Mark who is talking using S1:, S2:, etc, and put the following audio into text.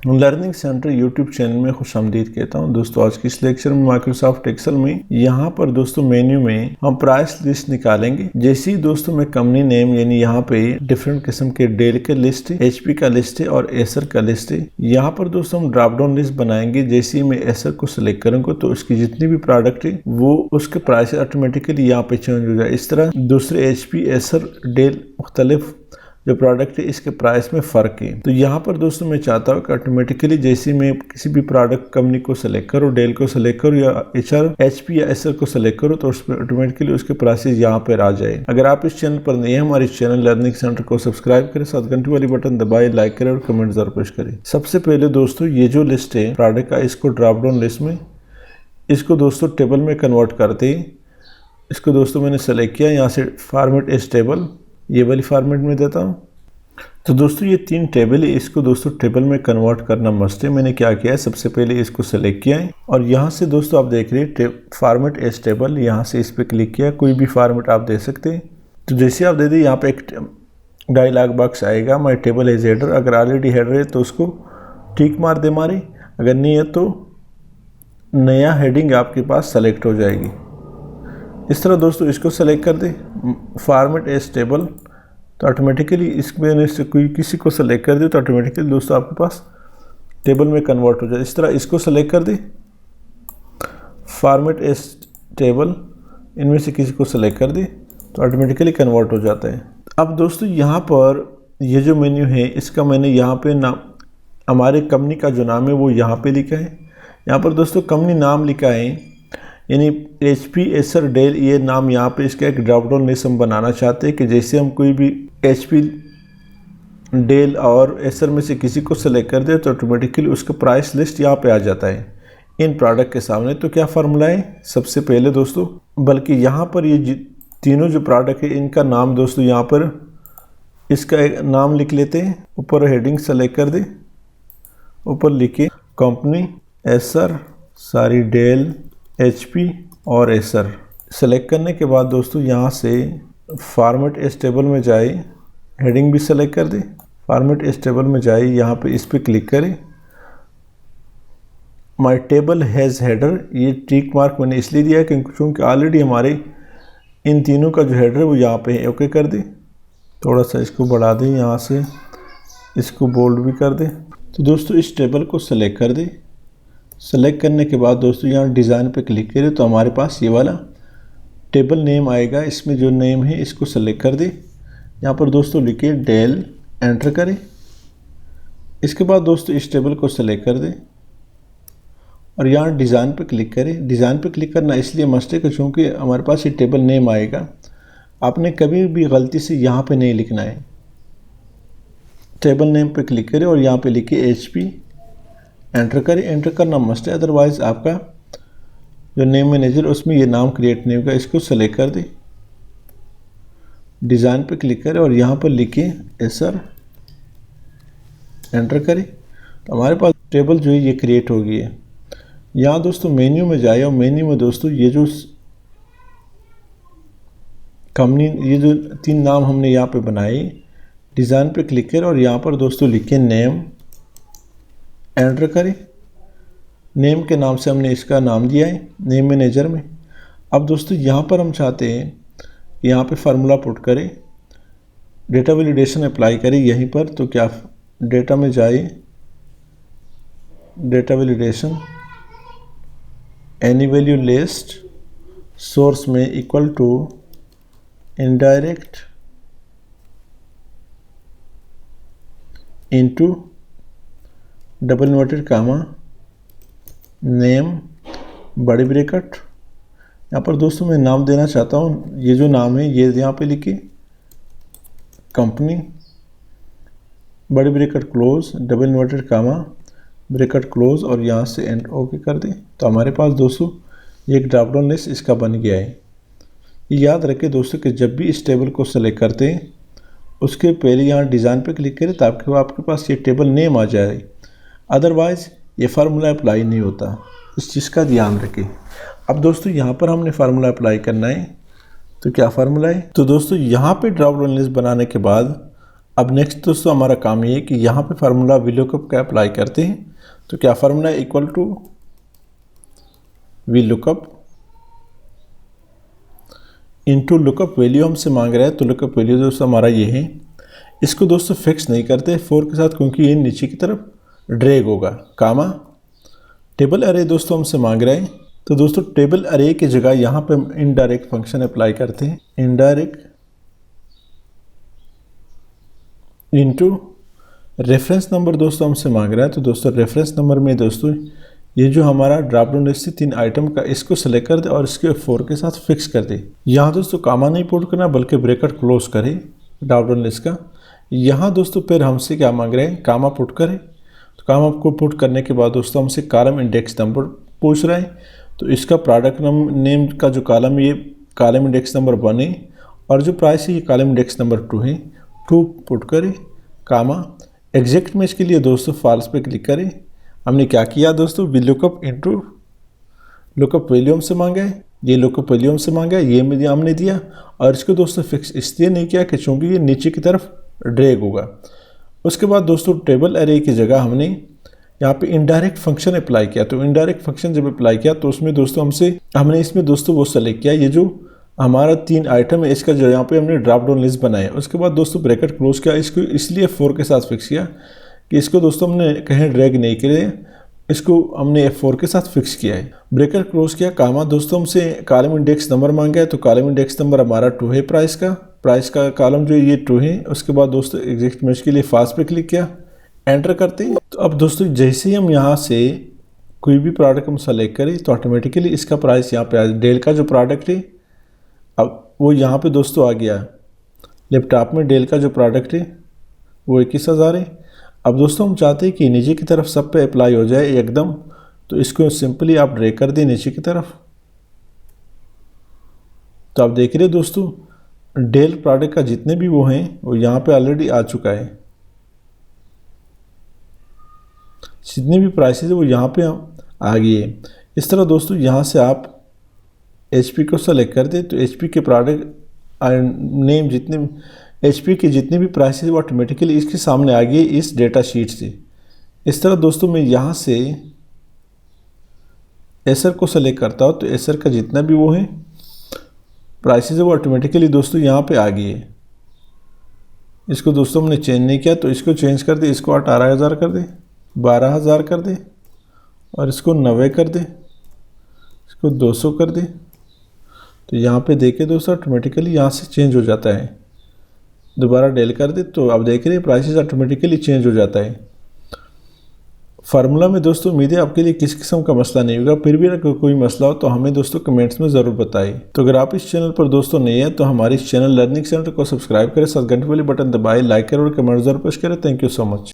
S1: Learning centre YouTube channel में खुशामदीद कहता हूं। दोस्तों आज की इस लेक्चर में माइक्रोसॉफ्ट एक्सेल में यहाँ पर दोस्तों मेन्यू में हम प्राइस लिस्ट निकालेंगे। जैसे ही दोस्तों मैं कंपनी नेम यानी यहाँ पे डिफरेंट किस्म के डेल के लिस्ट है, एचपी का लिस्ट है और एसर का लिस्ट है। यहाँ पर दोस्तों हम ड्रॉप डाउन लिस्ट बनाएंगे। जैसे ही मैं एसर को सिलेक्ट करूंगा तो उसकी जितनी भी प्रोडक्ट है वो उसके प्राइस ऑटोमेटिकली यहाँ पे चेंज हो जाए। इस तरह दूसरे एचपी, एसर, डेल मुख्तलिफ जो प्रोडक्ट है इसके प्राइस में फ़र्क है। तो यहाँ पर दोस्तों मैं चाहता हूँ कि ऑटोमेटिकली जैसे मैं किसी भी प्रोडक्ट कंपनी को सेलेक्ट करूँ, डेल को सेलेक्ट करूँ या एचआर, एचपी या एसर को सेलेक्ट करूँ तो उस पर ऑटोमेटिकली उसके प्राइसेस यहाँ पर आ जाए। अगर आप इस चैनल पर नए हैं, हमारे इस चैनल लर्निंग सेंटर को सब्सक्राइब करें, साथ घंटी वाली बटन दबाए, लाइक करें और कमेंट जरूर पुश करें। सबसे पहले दोस्तों ये जो लिस्ट है प्रोडक्ट का, इसको ड्रॉप डाउन लिस्ट में इसको दोस्तों टेबल में कन्वर्ट करते हैं। इसको दोस्तों मैंने सेलेक्ट किया, यहाँ से फॉर्मेट एज टेबल ये वाली फॉर्मेट में देता हूँ। तो दोस्तों ये 3 टेबल है, इसको दोस्तों टेबल में कन्वर्ट करना मस्ट है। मैंने क्या किया है, सबसे पहले इसको सेलेक्ट किया है और यहाँ से दोस्तों आप देख रहे हैं फॉर्मेट एज टेबल, यहाँ से इस पर क्लिक किया। कोई भी फॉर्मेट आप दे सकते हैं। तो जैसे आप दे दें यहाँ पे एक डायलॉग बॉक्स आएगा, माई टेबल एज हेडर। अगर ऑलरेडी हेडर है तो उसको टिक मार दे मारे, अगर नहीं है तो नया हेडिंग आपके पास सेलेक्ट हो जाएगी। इस तरह दोस्तों इसको सेलेक्ट कर दे फॉर्मेट एज टेबल, तो ऑटोमेटिकली इसमें से कोई किसी को सेलेक्ट कर दे तो ऑटोमेटिकली दोस्तों आपके पास टेबल में कन्वर्ट हो जाए। इस तरह इसको सेलेक्ट कर दे फॉर्मेट एज टेबल, इनमें से किसी को सेलेक्ट कर दे तो ऑटोमेटिकली कन्वर्ट हो जाता है। अब दोस्तों यहाँ पर ये जो मेन्यू है इसका मैंने यहाँ पे नाम, हमारे कंपनी का जो नाम है वो यहाँ पे लिखा है। यहाँ पर दोस्तों कंपनी नाम लिखा है, यानी एचपी, एसर, डेल, ये नाम यहाँ पे इसका एक ड्रॉप डाउन लिस्ट हम बनाना चाहते हैं कि जैसे हम कोई भी एचपी, डेल और एसर में से किसी को सेलेक्ट कर दे तो ऑटोमेटिकली उसका प्राइस लिस्ट यहाँ पे आ जाता है इन प्रोडक्ट के सामने। तो क्या फार्मूला है, सबसे पहले दोस्तों, बल्कि यहाँ पर ये तीनों जो प्रोडक्ट है इनका नाम दोस्तों यहाँ पर इसका एक नाम लिख लेते हैं। ऊपर हेडिंग सेलेक्ट कर दे, ऊपर लिखे कंपनी एसर, सारी डेल, एचपी और एसर। सेलेक्ट करने के बाद दोस्तों यहाँ से फॉर्मेट एज टेबल में जाए, हेडिंग भी सेलेक्ट कर दे, फॉर्मेट एज टेबल में जाए, यहाँ पे इस पे क्लिक करें। माय टेबल हैज़ हेडर, ये टिक मार्क मैंने इसलिए दिया है क्योंकि ऑलरेडी हमारे इन तीनों का जो हेडर है वो यहाँ पे है। ओके कर दे, थोड़ा सा इसको बढ़ा दें, यहाँ से इसको बोल्ड भी कर दे। तो दोस्तों इस टेबल को सेलेक्ट कर दे। सेलेक्ट करने के बाद दोस्तों यहाँ डिज़ाइन पे क्लिक करें तो हमारे पास ये वाला टेबल नेम आएगा। इसमें जो नेम है इसको सेलेक्ट कर दे, यहाँ पर दोस्तों लिखे डेल, एंटर करें। इसके बाद दोस्तों इस टेबल को सेलेक्ट कर दे और यहाँ डिज़ाइन पे क्लिक करें। डिज़ाइन पे क्लिक करना इसलिए मस्ट है क्योंकि हमारे पास ये टेबल नेम आएगा। आपने कभी भी गलती से यहाँ पे नहीं लिखना है। टेबल नेम पे क्लिक करें और यहाँ पे लिखे एचपी, एंटर करें। एंटर करना मस्ट है, अदरवाइज़ आपका जो नेम मैनेजर उसमें ये नाम क्रिएट नहीं होगा। इसको सेलेक्ट कर दे, डिज़ाइन पे क्लिक करें और यहाँ पर लिखे एसर, एंटर करें। तो हमारे पास टेबल जो है ये क्रिएट हो गई है। यहाँ दोस्तों मेन्यू में जाए और मेन्यू में दोस्तों ये जो कंपनी, ये जो 3 नाम हमने यहाँ पे बनाए, डिज़ाइन पे क्लिक करें और यहाँ पर दोस्तों लिखे नेम, एंटर करें। नेम के नाम से हमने इसका नाम दिया है नेम मैनेजर में। अब दोस्तों यहाँ पर हम चाहते हैं यहाँ पे फार्मूला पुट करें, डेटा वैलिडेशन अप्लाई करें यहीं पर। तो क्या डेटा में जाए, data validation, any value list, source में equal to indirect into double inverted comma name, बड़ी ब्रैकेट। यहाँ पर दोस्तों मैं नाम देना चाहता हूँ, ये जो नाम है ये यहाँ पे लिखे कंपनी, बड़ी bracket close, double inverted comma, bracket close और यहाँ से एंड ओके कर दें। तो हमारे पास दोस्तों ये एक ड्रॉप डाउन लिस्ट इसका बन गया है। ये याद रखें दोस्तों कि जब भी इस टेबल को सेलेक्ट करते हैं उसके पहले यहाँ डिज़ाइन पे क्लिक करें ताकि आपके पास ये टेबल नेम आ जाए, अदरवाइज़ ये फार्मूला अप्लाई नहीं होता। इस चीज़ का ध्यान रखें। अब दोस्तों यहाँ पर हमने फार्मूला अप्लाई करना है। तो क्या फार्मूला है, तो दोस्तों यहाँ पे ड्रॉप डाउन लिस्ट बनाने के बाद अब नेक्स्ट दोस्तों हमारा काम ये है कि यहाँ पे फार्मूला वीलुकअप का अप्लाई करते हैं। तो क्या formula equal to VLOOKUP into lookup value हमसे मांग रहा है, तो लुकअप वैल्यू दोस्तों हमारा ये है। इसको दोस्तों फिक्स नहीं करते फॉर के साथ, क्योंकि ये नीचे की तरफ ड्रैग होगा, कामा टेबल अरे दोस्तों हमसे मांग रहे हैं। तो दोस्तों टेबल अरे की जगह यहाँ पे हम इनडायरेक्ट फंक्शन अप्लाई करते हैं, इनडायरेक्ट इनटू रेफरेंस नंबर दोस्तों हमसे मांग रहा है। तो दोस्तों रेफरेंस नंबर में दोस्तों ये जो हमारा ड्रॉप डाउन लिस्ट से 3 आइटम का, इसको सेलेक्ट कर दे और इसके 4 के साथ फिक्स कर दे। यहाँ दोस्तों कामा नहीं पुट करना बल्कि ब्रैकेट क्लोज करे ड्रॉप डाउन लिस्ट का। यहाँ दोस्तों फिर हमसे क्या मांग रहे हैं, कामा पुट करे। तो कामा को पुट करने के बाद दोस्तों हमसे कॉलम इंडेक्स नंबर पूछ रहा है। तो इसका प्रोडक्ट नेम का जो कॉलम, ये कॉलम इंडेक्स नंबर 1 है और जो प्राइस है ये कॉलम इंडेक्स नंबर 2 है। 2 पुट करे कामा एग्जैक्ट मैच के लिए दोस्तों फॉल्स पे क्लिक करें। हमने क्या किया दोस्तों, वीलुकअप इनटू लुकअप वैल्यू हमसे मांगा है, ये लुकअप वैल्यू हमसे मांगा है, ये हमने दिया। और इसको दोस्तों फिक्स इसलिए नहीं किया कि चूँकि ये नीचे की तरफ ड्रैग होगा। उसके बाद दोस्तों टेबल अरे की जगह हमने यहाँ पे इनडायरेक्ट फंक्शन अप्लाई किया। तो इनडायरेक्ट फंक्शन जब अप्लाई किया तो उसमें दोस्तों हमने इसमें दोस्तों वो सेलेक्ट किया, ये जो हमारा 3 आइटम है इसका जो यहाँ पे हमने ड्रॉप डाउन लिस्ट बनाया। उसके बाद दोस्तों ब्रैकेट क्लोज किया, इसको इसलिए 4 के साथ फिक्स किया कि इसको दोस्तों हमने कहीं ड्रैग नहीं किया, इसको हमने F4 के साथ फिक्स किया है। ब्रैकेट क्लोज किया कामा दोस्तों हमसे कॉलम इंडेक्स नंबर मांगा है। तो कॉलम इंडेक्स नंबर हमारा 2 है, प्राइस का कॉलम जो ये 2 है। उसके बाद दोस्तों एग्जैक्ट मैच के लिए फास्ट पे क्लिक किया, एंटर करते हैं। तो अब दोस्तों जैसे ही हम यहाँ से कोई भी प्रोडक्ट हम सेलेक्ट करें तो ऑटोमेटिकली इसका प्राइस यहाँ पे आ जाए। डेल का जो प्रोडक्ट है अब वो यहाँ पे दोस्तों आ गया। लैपटॉप में डेल का जो प्रोडक्ट है वो 21,000 है। अब दोस्तों हम चाहते हैं कि नीचे की तरफ सब पे अप्लाई हो जाए एकदम, तो इसको सिंपली आप ड्रैग कर दें नीचे की तरफ। तो आप देख रहे हैं दोस्तों डेल प्रोडक्ट का जितने भी वो हैं वो यहाँ पे ऑलरेडी आ चुका है। जितनी भी प्राइसेस है वो यहाँ पे आ गई है। इस तरह दोस्तों यहाँ से आप HP को सेलेक्ट कर दें तो HP के प्रोडक्ट नेम HP की जितनी भी प्राइसेस वो ऑटोमेटिकली इसके सामने आ गई इस डेटा शीट से। इस तरह दोस्तों मैं यहाँ से एसर को सेलेक्ट करता हूँ तो एसर का जितना भी वो है प्राइसेस है वो ऑटोमेटिकली दोस्तों यहाँ पे आ गई है। इसको दोस्तों हमने चेंज नहीं किया तो इसको चेंज कर दे, इसको 18,000 कर दे, 12,000 कर दे और इसको 90 कर दे, इसको 200 कर दे। तो यहाँ पे देखे दोस्तों ऑटोमेटिकली यहाँ से चेंज हो जाता है। दोबारा डेल कर दे तो आप देख रहे हैं प्राइसेस ऑटोमेटिकली चेंज हो जाता है। फार्मूला में दोस्तों उम्मीद है आपके लिए किस किस्म का मसला नहीं होगा। फिर भी अगर कोई मसला हो तो हमें दोस्तों कमेंट्स में ज़रूर बताएं। तो अगर आप इस चैनल पर दोस्तों नए हैं तो हमारे इस चैनल लर्निंग सेंटर को सब्सक्राइब करें, साथ घंटे वाली बटन दबाएं, लाइक करें और कमेंट जरूर पेश करें। Thank you so much.